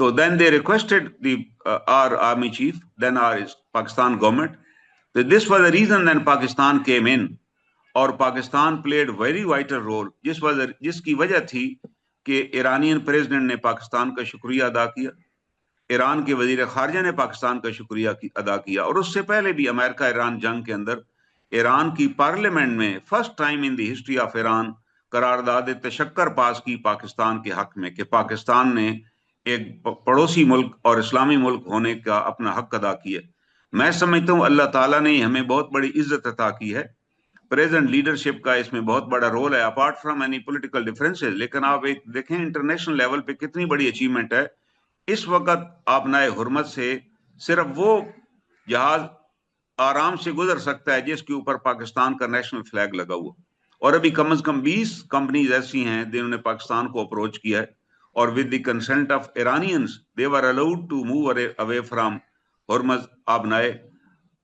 So then they requested our army chief, then our Pakistan government. That this was the reason then Pakistan came in, اور Pakistan played very vital role, جس کی وجہ تھی کہ Iranian president نے پاکستان کا شکریہ ادا کیا، ایران کے وزیر خارجہ نے پاکستان کا شکریہ ادا کیا، اور اس سے پہلے بھی امریکہ ایران جنگ کے اندر ایران کی پارلیمنٹ میں first time in the history of Iran قرارداد تشکر پاس کی پاکستان کے حق میں، کہ پاکستان نے ایک پڑوسی ملک اور اسلامی ملک ہونے کا اپنا حق ادا کیا۔ میں سمجھتا ہوں اللہ تعالیٰ نے ہمیں بہت بڑی عزت عطا کی ہے، پریزنٹ لیڈرشپ کا اس میں بہت بڑا رول ہے apart from any political differences. لیکن آپ ایک دیکھیں انٹرنیشنل لیول پہ کتنی بڑی اچیومنٹ ہے۔ اس وقت آبنائے حرمت سے صرف وہ جہاز آرام سے گزر سکتا ہے جس کے اوپر پاکستان کا نیشنل فلیگ لگا ہوا، اور ابھی کم از کم 20 کمپنیز ایسی ہیں جنہوں نے پاکستان کو اپروچ کیا ہے، اور with the consent of Iranians they were allowed to move away from Hormuz آبنائے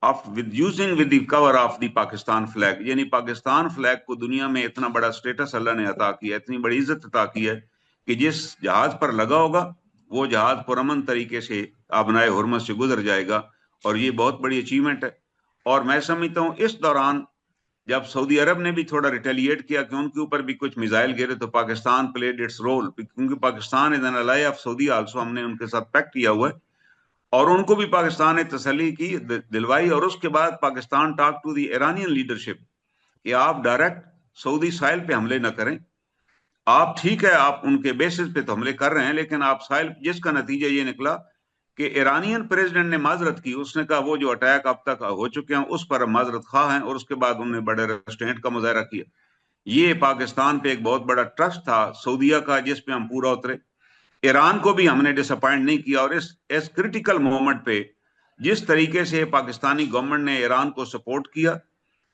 with the cover of the Pakistan flag. یعنی پاکستان فلیگ کو دنیا میں اتنا بڑا سٹیٹس اللہ نے عطا کیا، اتنی بڑی عزت عطا کی ہے کہ جس جہاز پر لگا ہوگا وہ جہاز پرامن طریقے سے آبنائے حرمت سے گزر جائے گا، اور یہ بہت بڑی اچیومنٹ ہے۔ اور میں سمجھتا ہوں اس دوران جب سعودی عرب نے بھی تھوڑا ریٹیلیٹ کیا کہ ان کے اوپر بھی کچھ میزائل گرے، تو پاکستان پلیڈ اٹس رول، کیونکہ Pakistan is an ally of Saudi also, ہم نے ان کے ساتھ پیکٹ کیا ہوا ہے، اور ان کو بھی پاکستان نے تسلی کی دلوائی۔ اور اس کے بعد Pakistan talk to the Iranian leadership کہ آپ ڈائریکٹ سعودی ساحل پہ حملے نہ کریں، آپ ٹھیک ہے آپ ان کے بیسس پہ تو حملے کر رہے ہیں، لیکن آپ ساحل، جس کا نتیجہ یہ نکلا کہ ایرانین پریزیڈنٹ نے معذرت کی، اس نے کہا وہ جو اٹیک اب تک ہو چکے ہیں اس پر معذرت خواہ ہیں، اور اس کے بعد انہوں نے بڑے ریسٹرینٹ کا مظاہرہ کیا۔ یہ پاکستان پہ ایک بہت بڑا ٹرسٹ تھا سعودیہ کا جس پہ ہم پورا اترے۔ ایران کو بھی ہم نے ڈس اپوائنٹ نہیں کیا، اور اس کریٹیکل مومنٹ پہ جس طریقے سے پاکستانی گورنمنٹ نے ایران کو سپورٹ کیا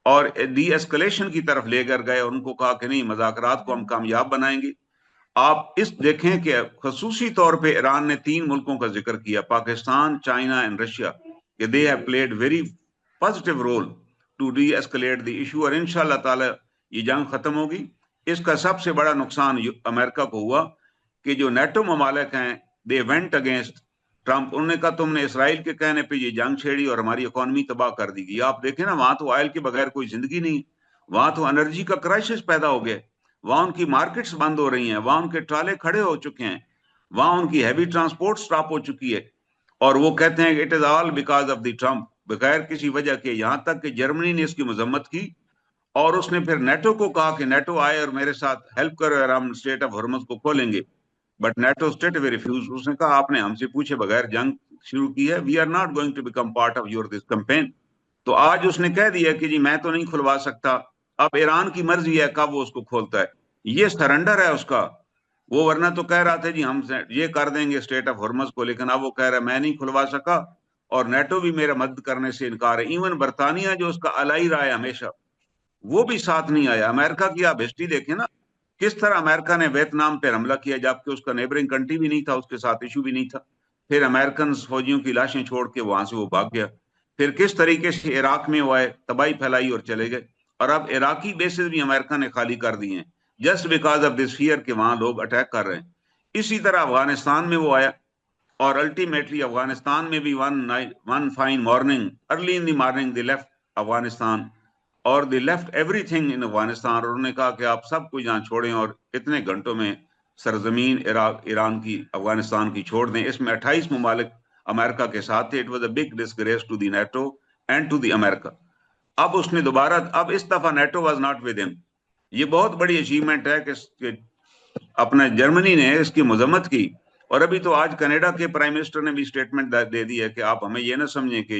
اور ڈی ایسکلیشن کی طرف لے کر گئے، اور ان کو کہا کہ نہیں مذاکرات کو ہم کامیاب بنائیں گے۔ آپ اس دیکھیں کہ خصوصی طور پہ ایران نے 3 ملکوں کا ذکر کیا، پاکستان، چائنا اینڈ رشیا، کہ they have played very positive role to de-escalate the issue, اور انشاءاللہ تعالی یہ جنگ ختم ہوگی۔ اس کا سب سے بڑا نقصان امریکہ کو ہوا کہ جو نیٹو ممالک ہیں دے وینٹ اگینسٹ ٹرمپ، انہوں نے کہا تم نے اسرائیل کے کہنے پہ یہ جنگ چھیڑی اور ہماری اکانومی تباہ کر دی گئی۔ آپ دیکھیں نا، وہاں تو آئل کے بغیر کوئی زندگی نہیں، وہاں تو انرجی کا کرائسس پیدا ہو گیا، وہاں ان کی مارکیٹس بند ہو رہی ہیں، وہاں ان کے ٹرالے کھڑے ہو چکے ہیں، وہاں ان کی ہیوی ٹرانسپورٹ سٹاپ ہو چکی ہے، اور وہ کہتے ہیں کہ it is all because of the Trump, بغیر کسی وجہ کے۔ یہاں تک کہ جرمنی نے اس کی مذمت کی، اور اس نے پھر نیٹو کو کہا کہ نیٹو آئے اور میرے ساتھ ہیلپ کرو اور ہم اسٹیٹ آف ہرمز کو کھولیں گے، but NATO state we refuse. اس نے کہا آپ نے ہم سے پوچھے بغیر جنگ شروع کی ہے، we are not going to become part of your this campaign. تو آج اس نے کہہ دیا کہ جی میں تو نہیں کھلوا سکتا، اب ایران کی مرضی ہے کب وہ اس کو کھولتا ہے، یہ سرنڈر ہے اس کا۔ وہ ورنہ تو کہہ رہا تھا جی ہم یہ کر دیں گے اسٹیٹ آف ہرمز کو، لیکن اب وہ کہہ رہا ہے میں نہیں کھلوا سکا، اور نیٹو بھی میرا مدد کرنے سے انکار ہے۔ ایون برطانیہ جو اس کا الائی رہا ہے ہمیشہ، وہ بھی ساتھ نہیں آیا۔ امریکہ کی آپ ہسٹری دیکھیں نا، کس طرح امریکہ نے ویتنام پہ حملہ کیا جبکہ اس کا نیبرنگ کنٹری بھی نہیں تھا، اس کے ساتھ ایشو بھی نہیں تھا، پھر امریکن فوجیوں کی لاشیں چھوڑ کے وہاں سے وہ بھاگ گیا، پھر کس طریقے سے عراق میں وہ آئے، تباہی پھیلائی اور چلے گئے، اور اب عراقی بیسز بھی امریکہ نے خالی کر دیے ہیں just because of this fear کہ وہاں لوگ اٹیک کر رہے ہیں۔ اسی طرح افغانستان میں وہ آیا، اور الٹیمیٹلی افغانستان میں بھی one fine morning early in the morning they left Afghanistan, اور they left everything in Afghanistan, اور انہوں نے کہا کہ آپ سب کچھ یہاں چھوڑیں اور اتنے گھنٹوں میں سرزمین ایران کی افغانستان کی چھوڑ دیں۔ اس میں 28 ممالک امریکہ کے ساتھ تھے۔ It was a big disgrace to the NATO and to the America. اب اس نے دوبارہ، اب اس دفعہ نیٹو واز ناٹ ود ہم۔ یہ بہت بڑی اچیومنٹ ہے کہ اپنا جرمنی نے اس کی مذمت کی، اور ابھی تو آج کینیڈا کے پرائم منسٹر نے بھی اسٹیٹمنٹ دے دی ہے کہ آپ ہمیں یہ نہ سمجھیں کہ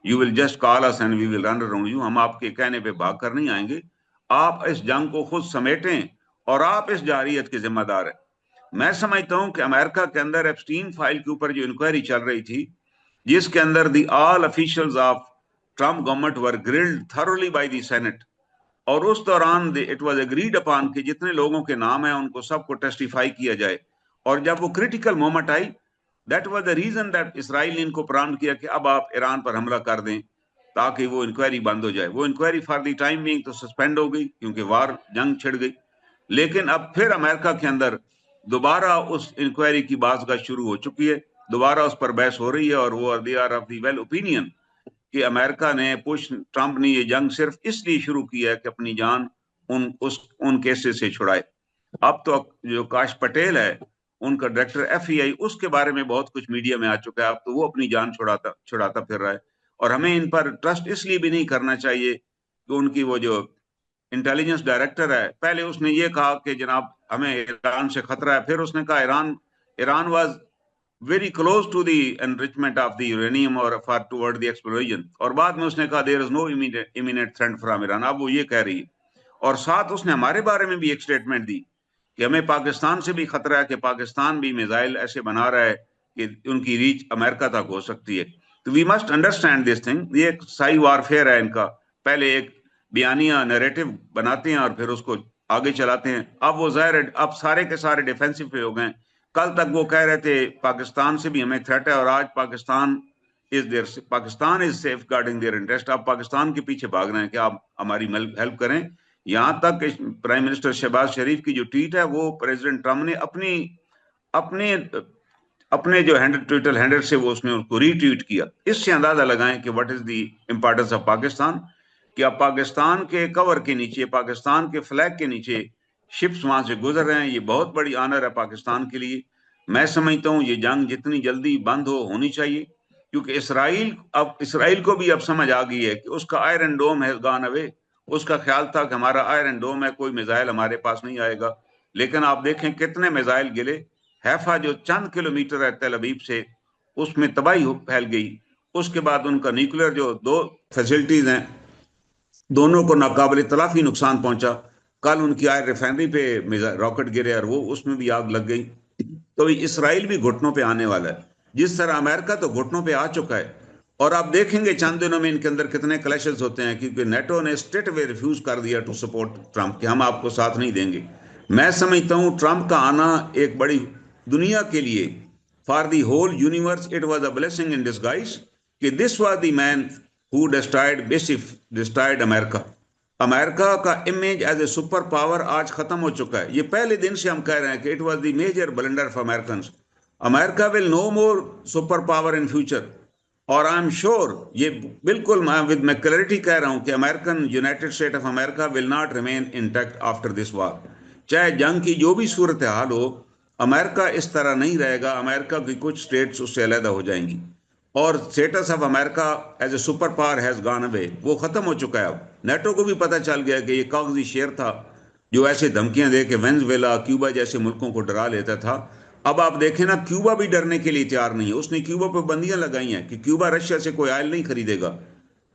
you will just call us and we will run around you، ہم آپ کے کہنے پہ بھاگ کر نہیں آئیں گے، آپ اس جنگ کو خود سمیٹیں اور آپ اس جارحیت کے ذمہ دار ہیں۔ میں سمجھتا ہوں کہ امریکہ کے اندر ایپسٹین فائل کے اوپر جو انکوائری چل رہی تھی، جس کے اندر دی آل officials of Trump government were grilled thoroughly by the Senate، اور اس دوران اٹ واز اگریڈ اپان کہ جتنے لوگوں کے نام ہیں ان کو سب کو ٹیسٹیفائی کیا جائے، اور جب وہ کریٹیکل مومنٹ آئی، that was the reason that Israel نے ان کو پرامپٹ کیا کہ اب آپ ایران پر حملہ کر دیں تاکہ وہ انکوائری بند ہو جائے۔ وہ inquiry for the time being تو سسپینڈ ہو گئی کیونکہ جنگ چھڑ گئی، لیکن اب پھر امریکہ کے اندر دوبارہ اس انکوائری کی بازگشت شروع ہو چکی ہے، دوبارہ اس پر بحث ہو رہی ہے، اور وہ they are of the well opinion کہ امریکہ نے ٹرمپ نے یہ جنگ صرف اس لیے شروع کی ہے کہ اپنی جان ان کیسز سے چھڑائے. اب تو جو کاش پٹیل ہے ان کا ڈائریکٹر FBI، اس کے بارے میں بہت کچھ میڈیا میں آ چکا ہے. اب تو وہ اپنی جان چھڑاتا پھر رہا ہے. اور ہمیں ان پر ٹرسٹ اس لیے بھی نہیں کرنا چاہیے کہ ان کی وہ جو انٹیلیجنس ڈائریکٹر ہے، پہلے اس نے یہ کہا کہ جناب ہمیں ایران سے خطرہ ہے، پھر اس نے کہا Iran was very close to the enrichment of the uranium اور فار ٹوورڈ دی ایکسپلوژن، اور بعد میں اس نے کہا there is no immediate threat from Iran. اب وہ یہ کہہ رہی ہے. اور ساتھ اس نے ہمارے بارے میں بھی ایک سٹیٹمنٹ دی کہ ہمیں پاکستان سے بھی خطرہ ہے، کہ پاکستان بھی میزائل ایسے بنا رہا ہے کہ ان کی ریچ امریکہ تک ہو سکتی ہے. تو we must understand this thing. یہ ایک سائی وارفیئر ہے ان کا. پہلے ایک بیانیہ نیریٹو بناتے ہیں اور پھر اس کو آگے چلاتے ہیں. اب وہ ظاہر ہے اب سارے کے سارے ڈیفینسو پہ ہو گئے. کل تک وہ کہہ رہے تھے پاکستان سے بھی ہمیں تھریٹ ہے، اور آج Pakistan is safeguarding their interest. آپ پاکستان کے پیچھے بھاگ رہے ہیں کہ آپ ہماری ہیلپ کریں. یہاں تک کہ پرائم منسٹر شہباز شریف کی جو ٹویٹ ہے وہ پریزیڈنٹ ٹرمپ نے اپنے جو ٹویٹر ہینڈل سے وہ اس نے اس کو ری ٹویٹ کیا. اس سے اندازہ لگائیں کہ what is the importance of Pakistan. کہ اب پاکستان کے کور کے نیچے، پاکستان کے فلیگ کے نیچے شپس وہاں سے گزر رہے ہیں. یہ بہت بڑی آنر ہے پاکستان کے لیے. میں سمجھتا ہوں یہ جنگ جتنی جلدی بند ہونی چاہیے، کیونکہ اسرائیل کو بھی اب سمجھ آ گئی ہے کہ اس کا آئرن ڈوم ہیز گان اوے. اس کا خیال تھا کہ ہمارا آئرن ڈوم ہے، کوئی میزائل ہمارے پاس نہیں آئے گا. لیکن آپ دیکھیں کتنے میزائل گرے. حیفا جو چند کلومیٹر ہے تل ابیب سے، اس میں تباہی پھیل گئی. اس کے بعد ان کا نیوکلیر جو 2 فیسلٹیز ہیں دونوں کو ناقابل تلافی نقصان پہنچا. کل ان کی آئل ریفائنری پہ راکٹ گرے اور وہ اس میں بھی آگ لگ گئی. تو اسرائیل بھی گھٹنوں پہ آنے والا ہے، جس طرح امریکہ تو گھٹنوں پہ آ چکا ہے. اور آپ دیکھیں گے چند دنوں میں ان کے اندر کتنے کلیشز ہوتے ہیں، کیونکہ نیٹو نے اسٹریٹ وے ریفیوز کر دیا ٹو سپورٹ ٹرمپ کہ ہم آپ کو ساتھ نہیں دیں گے. میں سمجھتا ہوں ٹرمپ کا آنا ایک بڑی دنیا کے لیے، for the whole universe it was a blessing in disguise, کہ this was the main who destroyed امریکہ. امریکہ کا image as a super power آج ختم ہو چکا ہے. یہ پہلے دن سے ہم کہہ رہے ہیں کہ it was the major blunder for Americans. امریکہ will no more super power in future. اور آئی ایم شیور، یہ بالکل میں کلیئرٹی کہہ رہا ہوں کہ American United State of America will not remain intact after this war. چاہے جنگ کی جو بھی صورتحال ہو، امریکہ اس طرح نہیں رہے گا. امریکہ کی کچھ اسٹیٹس اس سے علیحدہ ہو جائیں گی، اور اسٹیٹس آف امریکہ as a super power has gone away, وہ ختم ہو چکا ہے. اب نیٹو کو بھی پتہ چل گیا کہ یہ کاغذی شعر تھا جو ایسے دھمکیاں دے کے وینزویلا، کیوبا جیسے ملکوں کو ڈرا لیتا تھا. اب آپ دیکھیں نا، کیوبا بھی ڈرنے کے لیے تیار نہیں ہے. اس نے کیوبا پہ بندیاں لگائی ہیں کہ کیوبا رشیا سے کوئی آئل نہیں خریدے گا.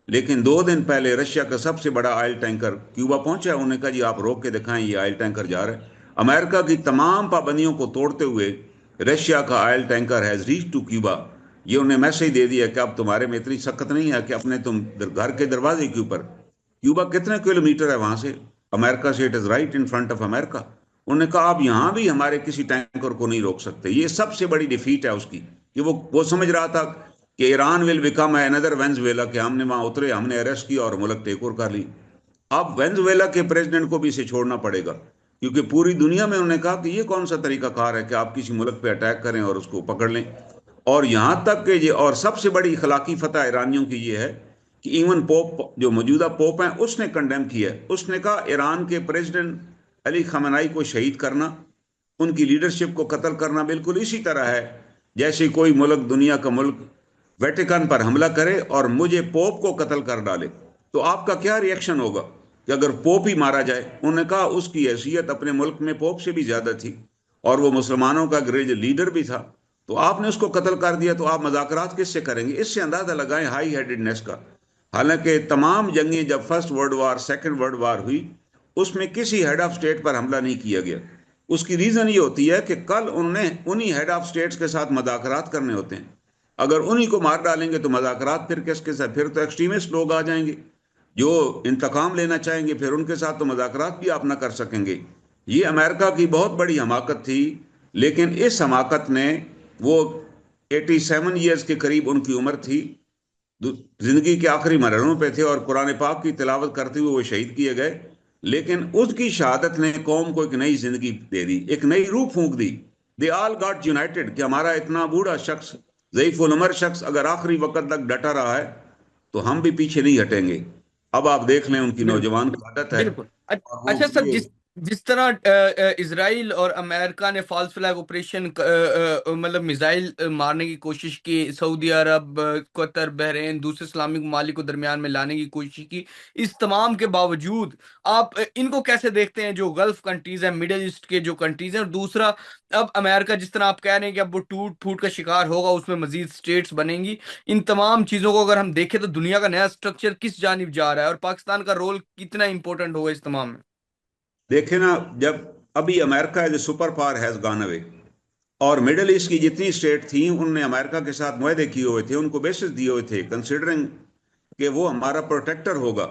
لیکن 2 دن پہلے رشیا کا سب سے بڑا آئل ٹینکر کیوبا پہنچا. انہوں نے کہا جی آپ روک کے دکھائیں یہ آئل ٹینکر جا رہا ہے. امریکہ کی تمام پابندیوں کو توڑتے ہوئے رشیا کا oil tanker has reach to Cuba. یہ انہیں میسج دے دیا کہ اب تمہارے میں اتنی سخت نہیں ہے کہ اپنے تم گھر کے دروازے کے اوپر. کیوبا کتنے کلومیٹر ہے وہاں سے امریکہ سے؟ It is right in front of America. انہوں نے کہا آپ یہاں بھی ہمارے کسی ٹینکر کو نہیں روک سکتے. یہ سب سے بڑی ڈیفیٹ ہے اس کی، کہ وہ سمجھ رہا تھا کہ Iran will become another Venezuela, کہ ہم نے وہاں اترے، ہم نے اریسٹ کیا اور ملک ٹیک اوور کر لی. اب وینزویلا کے پریزیڈنٹ کو بھی اسے چھوڑنا پڑے گا، کیونکہ پوری دنیا میں انہوں نے کہا کہ یہ کون سا طریقہ کار ہے کہ آپ کسی ملک پہ اٹیک کریں اور اس کو پکڑ لیں. اور یہاں تک کہ یہ، اور سب سے بڑی اخلاقی فتح ایرانیوں کی یہ ہے کہ ایون پوپ، جو موجودہ پوپ ہیں، اس نے کنڈیم کیا ہے. اس نے کہا ایران کے پریزیڈنٹ علی خامنائی کو شہید کرنا، ان کی لیڈرشپ کو قتل کرنا، بالکل اسی طرح ہے جیسے کوئی ملک، دنیا کا ملک، ویٹیکن پر حملہ کرے اور مجھے پوپ کو قتل کر ڈالے. تو آپ کا کیا ری ایکشن ہوگا کہ اگر پوپ ہی مارا جائے؟ انہوں نے کہا اس کی حیثیت اپنے ملک میں پوپ سے بھی زیادہ تھی، اور وہ مسلمانوں کا گریج لیڈر بھی تھا. تو آپ نے اس کو قتل کر دیا، تو آپ مذاکرات کس سے کریں گے؟ اس سے اندازہ لگائیں ہائی ہیڈڈنیس کا. حالانکہ تمام جنگیں جب First World War, Second World War ہوئی، اس میں کسی ہیڈ آف اسٹیٹ پر حملہ نہیں کیا گیا. اس کی ریزن یہ ہوتی ہے کہ کل انہیں ہیڈ آف اسٹیٹس کے ساتھ مذاکرات کرنے ہوتے ہیں. اگر انہیں کو مار ڈالیں گے تو مذاکرات پھر کس کے ساتھ؟ پھر تو ایکسٹریمسٹ لوگ آ جائیں گے جو انتقام لینا چاہیں گے، پھر ان کے ساتھ تو مذاکرات بھی آپ نہ کر سکیں گے. یہ امریکہ کی بہت بڑی حماقت تھی. لیکن اس حماقت نے، وہ 87 ایئرز کے قریب ان کی عمر تھی، زندگی کے آخری مرحلوں پہ تھے، اور قرآن پاک کی تلاوت کرتے ہوئے وہ شہید کیے گئے. لیکن اس کی شہادت نے قوم کو ایک نئی زندگی دے دی، ایک نئی روح پھونک دی. دے آل گاٹ یونائٹڈ کہ ہمارا اتنا بوڑھا شخص، ضعیف العمر شخص، اگر آخری وقت تک ڈٹا رہا ہے تو ہم بھی پیچھے نہیں ہٹیں گے. اب آپ دیکھ لیں ان کی بالکل نوجوان قیادت ہے بالکل. اور وہ اچھا سر، یہ جس طرح اسرائیل اور امریکہ نے فالس فلیگ آپریشن مطلب میزائل مارنے کی کوشش کی، سعودی عرب، قطر، بحرین، دوسرے اسلامی ممالک کو درمیان میں لانے کی کوشش کی، اس تمام کے باوجود آپ ان کو کیسے دیکھتے ہیں جو گلف کنٹریز ہیں، مڈل ایسٹ کے جو کنٹریز ہیں؟ اور دوسرا، اب امریکہ جس طرح آپ کہہ رہے ہیں کہ اب وہ ٹوٹ پھوٹ کا شکار ہوگا، اس میں مزید سٹیٹس بنیں گی، ان تمام چیزوں کو اگر ہم دیکھیں تو دنیا کا نیا سٹرکچر کس جانب جا رہا ہے اور پاکستان کا رول کتنا امپورٹنٹ ہوگا اس تمام میں؟ دیکھیں نا. جب ابھی America as a super power has gone away, اور مڈل ایسٹ کی جتنی اسٹیٹ تھیں ان نے امریکہ کے ساتھ معاہدے کیے ہوئے تھے، ان کو بیسس دیے ہوئے تھے کنسیڈرنگ کہ وہ ہمارا پروٹیکٹر ہوگا.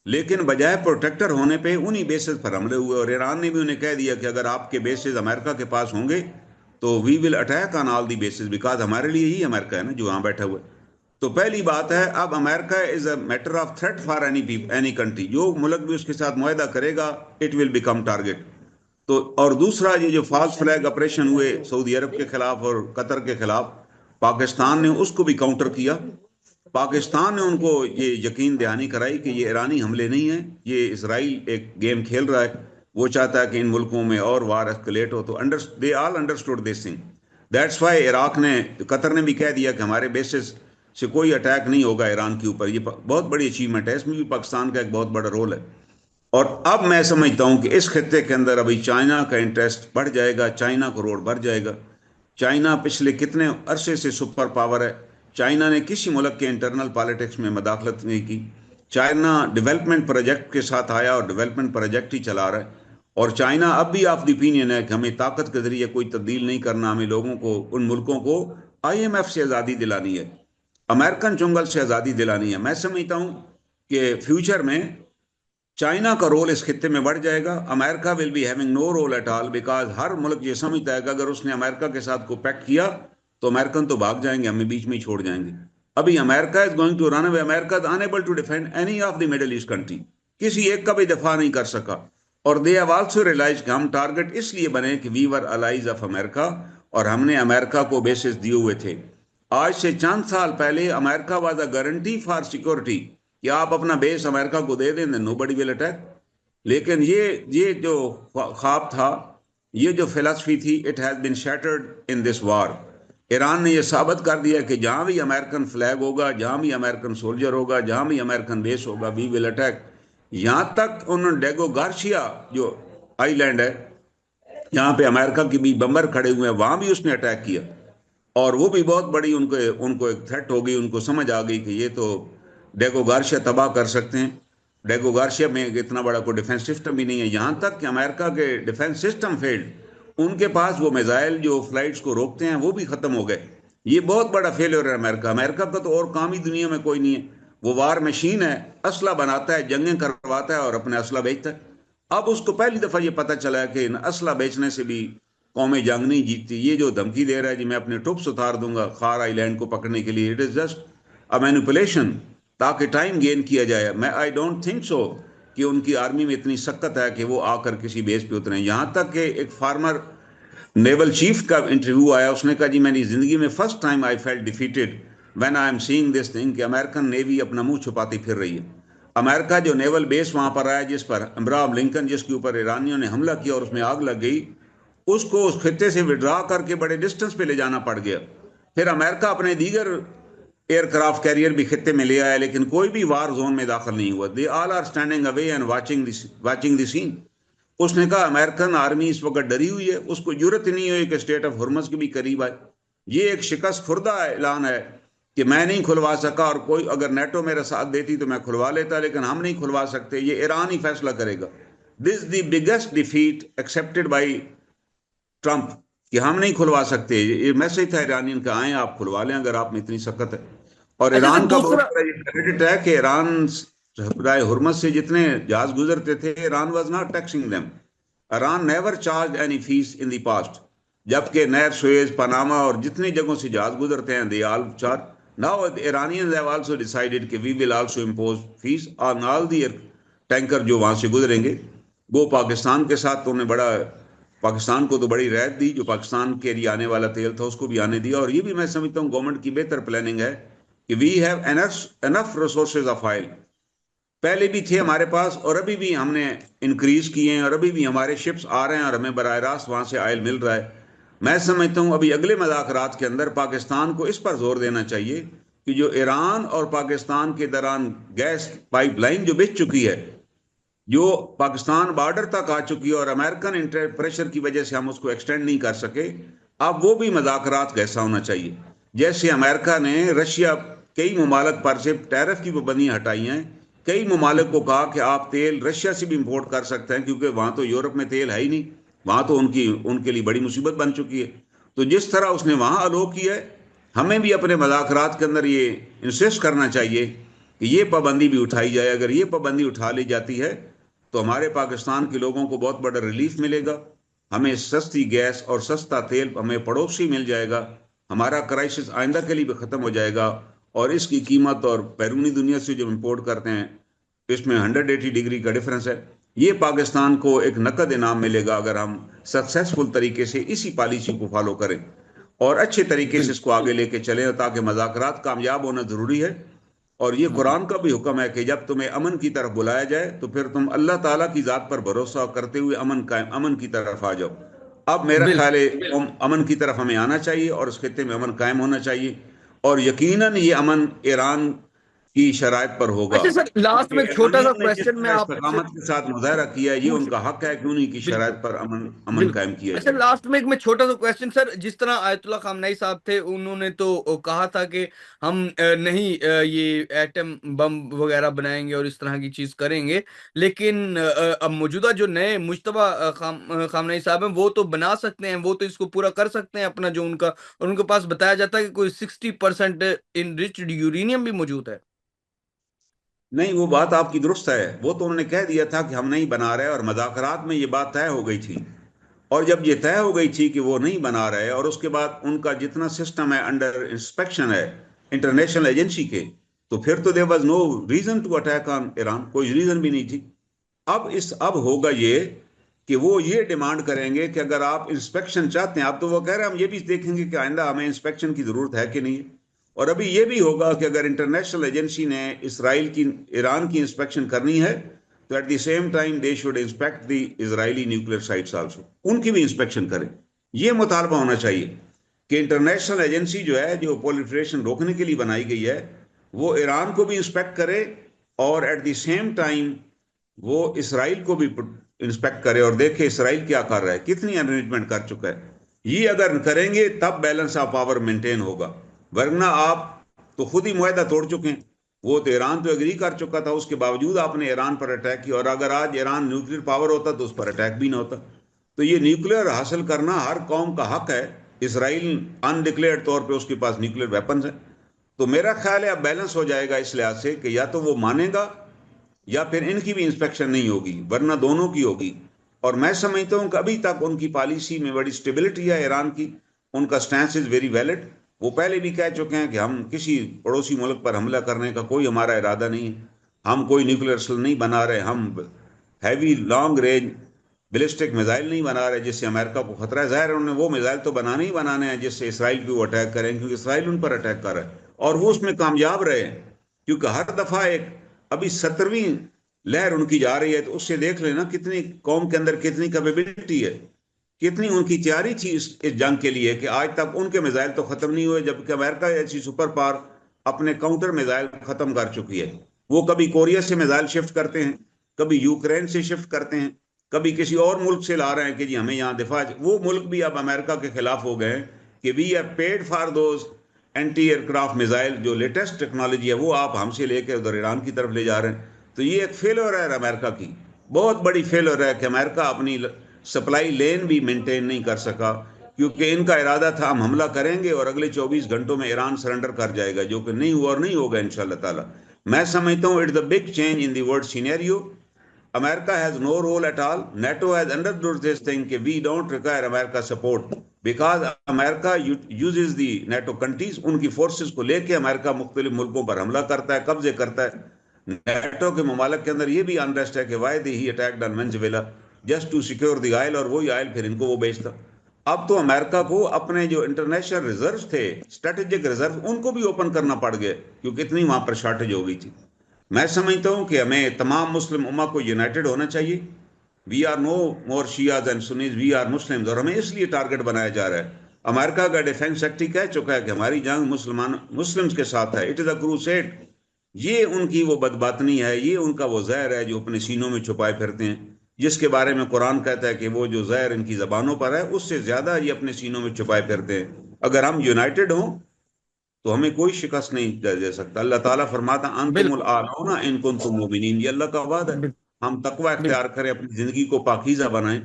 لیکن بجائے پروٹیکٹر ہونے پہ انہی بیسز پر حملے ہوئے، اور ایران نے بھی انہیں کہہ دیا کہ اگر آپ کے بیسز امریکہ کے پاس ہوں گے تو we will attack on all the bases, because ہمارے لیے ہی امریکہ ہے نا جو وہاں بیٹھا ہوا ہے. تو پہلی بات ہے، اب America is a matter of threat for any country. جو ملک بھی اس کے ساتھ معاہدہ کرے گا اٹ ول بیکم ٹارگیٹ. تو اور دوسرا، یہ جو فالس فلیگ آپریشن ہوئے سعودی عرب کے خلاف اور قطر کے خلاف، پاکستان نے اس کو بھی کاؤنٹر کیا. پاکستان نے ان کو یہ یقین دہانی کرائی کہ یہ ایرانی حملے نہیں ہیں، یہ اسرائیل ایک گیم کھیل رہا ہے، وہ چاہتا ہے کہ ان ملکوں میں اور وار اسکلیٹ ہو. تو they all understood this thing. That's why Iraq نے، قطر نے بھی کہہ دیا کہ ہمارے بیسز سے کوئی اٹیک نہیں ہوگا ایران کے اوپر. یہ بہت بڑی اچیومنٹ ہے، اس میں بھی پاکستان کا ایک بہت بڑا رول ہے. اور اب میں سمجھتا ہوں کہ اس خطے کے اندر ابھی چائنا کا انٹرسٹ بڑھ جائے گا، چائنا کو روڈ بڑھ جائے گا. چائنا پچھلے کتنے عرصے سے سپر پاور ہے. چائنا نے کسی ملک کے انٹرنل پالیٹکس میں مداخلت نہیں کی. چائنا ڈیولپمنٹ پروجیکٹ کے ساتھ آیا اور ڈیولپمنٹ پروجیکٹ ہی چلا رہا ہے. اور چائنا اب بھی آف دی opinion ہے کہ ہمیں طاقت کے ذریعے کوئی تبدیل نہیں کرنا، ہمیں لوگوں کو، ان ملکوں کو IMF سے آزادی دلانی ہے، امریکن چنگل سے آزادی دلانی ہے. میں سمجھتا ہوں کہ فیوچر میں چائنا کا رول اس خطے میں بڑھ جائے گا. America will be having no role at all, because ہر ملک یہ سمجھتا ہے کہ اگر اس نے امریکہ کے ساتھ کو پیکٹ کیا تو امریکن تو بھاگ جائیں گے، ہمیں بیچ میں ہی چھوڑ جائیں گے. ابھی America is going to run away, America is unable to defend any of the Middle East country, کسی ایک کا بھی دفاع نہیں کر سکا. اور دے ہیو آلسو ریلائز کہ ہم ٹارگٹ اس لیے بنے کہ وی ور الائز آف امریکہ، اور ہم نے امریکہ کو بیسز دیے ہوئے تھے. آج سے چند سال پہلے America was a guarantee for security کہ آپ اپنا بیس امریکہ کو دے دیں، نو بڈی ول اٹیک. لیکن یہ جو خواب تھا، یہ جو فلسفی تھی، اٹ ہیز بین شیٹرڈ ان دس وار. ایران نے یہ ثابت کر دیا کہ جہاں بھی امریکن فلیگ ہوگا، جہاں بھی امریکن سولجر ہوگا، جہاں بھی امریکن بیس ہوگا، وی ول اٹیک. یہاں تک انہوں نے ڈیگو گارشیا جو آئی لینڈ ہے جہاں پہ امریکہ کی بھی بمبر کھڑے ہوئے ہیں، وہاں بھی اس نے اٹیک کیا. اور وہ بھی بہت بڑی ان کو ایک تھریٹ ہو گئی. ان کو سمجھ آ گئی کہ یہ تو ڈیگو گارشیا تباہ کر سکتے ہیں. ڈیگو گارشیا میں اتنا بڑا کوئی ڈیفنس سسٹم بھی نہیں ہے. یہاں تک کہ امریکہ کے ڈیفنس سسٹم فیلڈ، ان کے پاس وہ میزائل جو فلائٹس کو روکتے ہیں وہ بھی ختم ہو گئے. یہ بہت بڑا فیلئر ہے امریکہ. امریکہ کا تو اور کام ہی دنیا میں کوئی نہیں ہے. وہ وار مشین ہے، اسلحہ بناتا ہے، جنگیں کرواتا ہے اور اپنے اسلحہ بیچتا ہے. اب اس کو پہلی دفعہ یہ پتہ چلا ہے کہ اسلحہ بیچنے سے بھی قومیں جنگ نہیں جیتتی. یہ جو دھمکی دے رہا ہے جی میں اپنے ٹوپس اتار دوں گا خار آئی لینڈ کو پکڑنے کے لیے، it is just a manipulation تاکہ ٹائم گین کیا جائے. میں آئی ڈونٹ تھنک سو کہ ان کی آرمی میں اتنی سخت ہے کہ وہ آ کر کسی بیس پہ اتریں. یہاں تک کہ ایک فارمر نیول چیف کا انٹرویو آیا، اس نے کہا جی میں نے زندگی میں first time I felt defeated when I am seeing this thing کہ امریکن نیوی اپنا منہ چھپاتی پھر رہی ہے. امریکہ جو نیول بیس وہاں پر آیا جس پر ابراہم لنکن، جس کے اوپر ایرانیوں نے حملہ کیا اور اس میں آگ لگ گئی، اس کو اس خطے سے وڈرا کر کے بڑے ڈسٹنس پہ لے جانا پڑ گیا. پھر امریکہ اپنے دیگر ایئر کرافٹ کیریئر بھی خطے میں لے آیا، لیکن کوئی بھی وار زون میں داخل نہیں ہوا. They all are standing away and watching the scene. اس نے کہا امریکن آرمی اس وقت ڈری ہوئی ہے، اس کو ضرورت نہیں ہوئی کہ اسٹیٹ آف ہرمز کے بھی قریب آئے. یہ ایک شکست خوردہ اعلان ہے کہ میں نہیں کھلوا سکا، اور کوئی اگر نیٹو میرا ساتھ دیتی تو میں کھلوا لیتا، لیکن ہم نہیں کھلوا سکتے، یہ ایران ہی فیصلہ کرے گا. This the biggest defeat expected by Trump کہ ہم نہیں کھلوا سکتے. یہ میسج تھا ایرانین کا، آئیں آپ کھلوا لیں اگر آپ میں اتنی سخت ہے. اور اچھا سر، ایران کا بہت دوسرا، بڑا یہ کریڈٹ ہے کہ ایران رائے ہرمز سے جتنے جہاز گزرتے تھے، Iran was not taxing them. Iran never charge any fee in the past, جبکہ نہر سویز، پاناما اور جتنی جگہوں سے جہاز گزرتے ہیں they all charge. Now Iranians have also decided کہ we will also impose fees on all the tanker جو وہاں سے گزریں گے. وہ پاکستان کے ساتھ تو انہیں بڑا، پاکستان کو تو بڑی رعایت دی، جو پاکستان کے لیے آنے والا تیل تھا اس کو بھی آنے دیا. اور یہ بھی میں سمجھتا ہوں گورنمنٹ کی بہتر پلاننگ ہے کہ we have enough resources of oil. پہلے بھی تھے ہمارے پاس اور ابھی بھی ہم نے انکریز کیے ہیں اور ابھی بھی ہمارے شپس آ رہے ہیں اور ہمیں براہ راست وہاں سے آئل مل رہا ہے. میں سمجھتا ہوں ابھی اگلے مذاکرات کے اندر پاکستان کو اس پر زور دینا چاہیے کہ جو ایران اور پاکستان کے دوران گیس پائپ لائن جو بچ چکی ہے، جو پاکستان بارڈر تک آ چکی ہے اور امریکن پریشر کی وجہ سے ہم اس کو ایکسٹینڈ نہیں کر سکے، اب وہ بھی مذاکرات کا حصہ ہونا چاہیے. جیسے امریکہ نے رشیا کئی ممالک پر سے ٹیرف کی پابندیاں ہٹائی ہیں، کئی ممالک کو کہا کہ آپ تیل رشیا سے بھی امپورٹ کر سکتے ہیں کیونکہ وہاں تو یورپ میں تیل ہے ہی نہیں، وہاں تو ان کے لیے بڑی مصیبت بن چکی ہے. تو جس طرح اس نے وہاں الو کیا ہے، ہمیں بھی اپنے مذاکرات کے اندر یہ انسسٹ کرنا چاہیے کہ یہ پابندی بھی اٹھائی جائے. اگر یہ پابندی اٹھا لی جاتی ہے تو ہمارے پاکستان کے لوگوں کو بہت بڑا ریلیف ملے گا، ہمیں سستی گیس اور سستا تیل ہمیں پڑوسی مل جائے گا، ہمارا کرائسس آئندہ کے لیے بھی ختم ہو جائے گا. اور اس کی قیمت اور بیرونی دنیا سے جو امپورٹ کرتے ہیں اس میں 180 ڈگری کا ڈفرنس ہے. یہ پاکستان کو ایک نقد انعام ملے گا اگر ہم سکسیسفل طریقے سے اسی پالیسی کو فالو کریں اور اچھے طریقے سے اس کو آگے لے کے چلیں، تاکہ مذاکرات کامیاب ہونا ضروری ہے. اور یہ قرآن کا بھی حکم ہے کہ جب تمہیں امن کی طرف بلایا جائے تو پھر تم اللہ تعالیٰ کی ذات پر بھروسہ کرتے ہوئے امن کی طرف آ جاؤ. اب میرا خیال ہے امن کی طرف ہمیں آنا چاہیے اور اس خطے میں امن قائم ہونا چاہیے، اور یقیناً یہ امن ایران کی شرائط پر ہوگا، اچھا سر، لاسٹ میں کیونکہ ایک چھوٹا سا ایرانیوں نے جس کوشچن میں طرح آپ سے استقامت کے ساتھ مظاہرہ کیا ہے، یہ ان پوچھ کا حق ہے کہ انہیں کی بالکل شرائط پر امن بالکل قائم کیا اچھا، جائے. لاسٹ میں ایک میں چھوٹا سا کوشچن سر، جس طرح آیت اللہ خامنئی صاحب تھے انہوں نے تو کہا تھا کہ ہم نہیں یہ ایٹم بم وغیرہ بنائیں گے اور اس طرح کی چیز کریں گے، لیکن اب موجودہ جو نئے مجتبیٰ خامنئی صاحب ہیں وہ تو بنا سکتے ہیں، وہ تو اس کو پورا کر سکتے ہیں اپنا جو ان کا، اور ان کے پاس بتایا جاتا ہے کہ کوئی 60% انرچڈ یورینیم بھی موجود ہے. نہیں، وہ بات آپ کی درست ہے، وہ تو انہوں نے کہہ دیا تھا کہ ہم نہیں بنا رہے، اور مذاکرات میں یہ بات طے ہو گئی تھی. اور جب یہ طے ہو گئی تھی کہ وہ نہیں بنا رہے، اور اس کے بعد ان کا جتنا سسٹم ہے انڈر انسپیکشن ہے انٹرنیشنل ایجنسی کے، تو پھر تو there was no reason to attack on Iran, کوئی ریزن بھی نہیں تھی. اب ہوگا یہ کہ وہ یہ ڈیمانڈ کریں گے کہ اگر آپ انسپیکشن چاہتے ہیں، اب تو وہ کہہ رہے ہیں ہم یہ بھی دیکھیں گے کہ آئندہ ہمیں انسپیکشن کی ضرورت ہے کہ نہیں. اور ابھی یہ بھی ہوگا کہ اگر انٹرنیشنل ایجنسی نے ایران کی انسپیکشن کرنی ہے تو at the same time they should inspect the Israeli nuclear sites also, ان کی بھی انسپیکشن کریں. یہ مطالبہ ہونا چاہیے کہ انٹرنیشنل ایجنسی جو ہے، جو پولیفریشن روکنے کے لیے بنائی گئی ہے، وہ ایران کو بھی انسپیکٹ کرے اور ایٹ دی سیم ٹائم وہ اسرائیل کو بھی انسپیکٹ کرے اور دیکھے اسرائیل کیا کر رہا ہے، کتنی انریجمنٹ کر چکا ہے. یہ اگر کریں گے تب بیلنس آف پاور مینٹین ہوگا، ورنہ آپ تو خود ہی معاہدہ توڑ چکے ہیں. وہ تو ایران تو اگری کر چکا تھا، اس کے باوجود آپ نے ایران پر اٹیک کیا، اور اگر آج ایران نیوکلیر پاور ہوتا تو اس پر اٹیک بھی نہ ہوتا. تو یہ نیوکلیر حاصل کرنا ہر قوم کا حق ہے. اسرائیل انڈکلیئرڈ طور پہ اس کے پاس نیوکلیر ویپنز ہیں. تو میرا خیال ہے اب بیلنس ہو جائے گا اس لحاظ سے کہ یا تو وہ مانے گا یا پھر ان کی بھی انسپیکشن نہیں ہوگی، ورنہ دونوں کی ہوگی. اور میں سمجھتا ہوں کہ ابھی تک ان کی پالیسی میں بڑی سٹیبلٹی ہے ایران کی، ان کا سٹینس از ویری ویلڈ. وہ پہلے بھی کہہ چکے ہیں کہ ہم کسی پڑوسی ملک پر حملہ کرنے کا کوئی ہمارا ارادہ نہیں ہے، ہم کوئی نیوکلیر اسلحہ نہیں بنا رہے، ہم heavy long range ballistic missile نہیں بنا رہے جس سے امریکہ کو خطرہ ہے. ظاہر ہے انہوں نے وہ میزائل تو بنانے ہی بنانے ہیں جس سے اسرائیل بھی وہ اٹیک کریں، کیونکہ اسرائیل ان پر اٹیک کر رہا ہے اور وہ اس میں کامیاب رہے ہیں. کیونکہ ہر دفعہ ایک ابھی 70ویں لہر ان کی جا رہی ہے، تو اس سے دیکھ لینا کتنی قوم کے اندر کتنی کیپیبلٹی ہے، کتنی ان کی تیاری تھی اس جنگ کے لیے کہ آج تک ان کے میزائل تو ختم نہیں ہوئے، جبکہ امریکہ ایسی سپر پاور اپنے کاؤنٹر میزائل ختم کر چکی ہے. وہ کبھی کوریا سے میزائل شفٹ کرتے ہیں، کبھی یوکرین سے شفٹ کرتے ہیں، کبھی کسی اور ملک سے لا رہے ہیں کہ جی ہمیں یہاں دفاع. وہ ملک بھی اب امریکہ کے خلاف ہو گئے ہیں کہ we have paid for those anti aircraft missile, جو لیٹسٹ ٹیکنالوجی ہے وہ آپ ہم سے لے کے ادھر ایران کی طرف لے جا رہے ہیں. تو یہ ایک فیلور ہے امریکہ کی، بہت بڑی فیلور ہے کہ امریکہ اپنی سپلائی لین بھی مینٹین نہیں کر سکا، کیونکہ ان کا ارادہ تھا ہم حملہ کریں گے اور اگلے 24 گھنٹوں میں ایران سرنڈر کر جائے گا، جو کہ نہیں ہوا اور نہیں ہوگا انشاءاللہ تعالی. میں سمجھتا ہوں it's the big change in the world scenario. America has no role at all. NATO has understood this thing کہ we don't require America support because America uses the NATO countries. ان کی فورسز کو لے کے امریکہ مختلف ملکوں پر حملہ کرتا ہے، قبضے کرتا ہے. نیٹو کے ممالک کے اندر یہ بھی انریسٹ ہے کہ why he attacked on Venezuela just to secure the oil، اور وہی آئل پھر ان کو وہ بیچتا. اب تو امریکہ کو اپنے جو انٹرنیشنل ریزرو تھے، اسٹریٹجک ریزرو، ان کو بھی اوپن کرنا پڑ گیا، کیونکہ اتنی وہاں پر شارٹیج ہو گئی تھی۔ میں سمجھتا ہوں کہ ہمیں تمام مسلم امہ کو یونائٹڈ ہونا چاہیے۔ We are no more Shias and Sunnis, we are Muslim, اور ہمیں اس لیے ٹارگٹ بنایا جا رہا ہے۔ امریکہ کا ڈیفینس سیکٹری کہہ چکا ہے کہ ہماری جنگ مسلمز کے ساتھ ہے، اٹ از اے کروسیڈ۔ یہ ان کی وہ بدباطنی ہے، یہ ان کا وہ زہر ہے جو اپنے سینوں میں چھپائے پھرتے ہیں، جس کے بارے میں قرآن کہتا ہے کہ وہ جو زہر ان کی زبانوں پر ہے اس سے زیادہ یہ اپنے سینوں میں چھپائے پھرتے ہیں۔ اگر ہم یونائٹڈ ہوں تو ہمیں کوئی شکست نہیں دے سکتا۔ اللہ تعالیٰ فرماتا انتم بالکل الاعلون ان کنتم مومنین، یہ اللہ کا وعدہ ہے۔ بالکل ہم تقوی اختیار بالکل کریں، اپنی زندگی کو پاکیزہ بنائیں،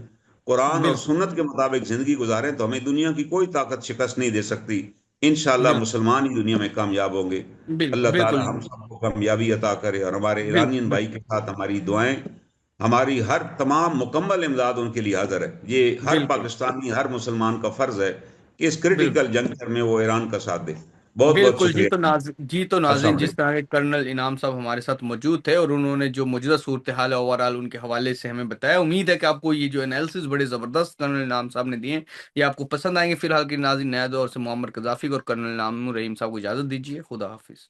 قرآن اور بالکل سنت کے مطابق زندگی گزاریں، تو ہمیں دنیا کی کوئی طاقت شکست نہیں دے سکتی۔ انشاءاللہ بالکل مسلمان ہی دنیا میں کامیاب ہوں گے۔ بالکل اللہ تعالیٰ بالکل ہم سب کو کامیابی عطا کرے، اور ہمارے ایرانین بالکل بھائی کے ساتھ ہماری دعائیں، ہماری ہر تمام مکمل امداد ان کے لیے حاضر ہے۔ یہ ہر بالکل پاکستانی، ہر مسلمان کا فرض ہے کہ اس بالکل کرٹیکل جنکشن میں وہ ایران کا ساتھ دے۔ بہت بہت بالکل شکریہ۔ جی تو ناظرین، السلام جس علیکم۔ طرح کے کرنل انعام صاحب ہمارے ساتھ موجود تھے اور انہوں نے جو موجودہ صورتحال ہے اوور آل ان کے حوالے سے ہمیں بتایا، امید ہے کہ آپ کو یہ جو انالیسز بڑے زبردست کرنل انعام صاحب نے دیے ہیں یہ آپ کو پسند آئیں گے۔ فی الحال کے ناظرین، نیا دور سے معمر قذافی اور کرنل انعام رحیم صاحب کو اجازت دیجیے۔ خدا حافظ۔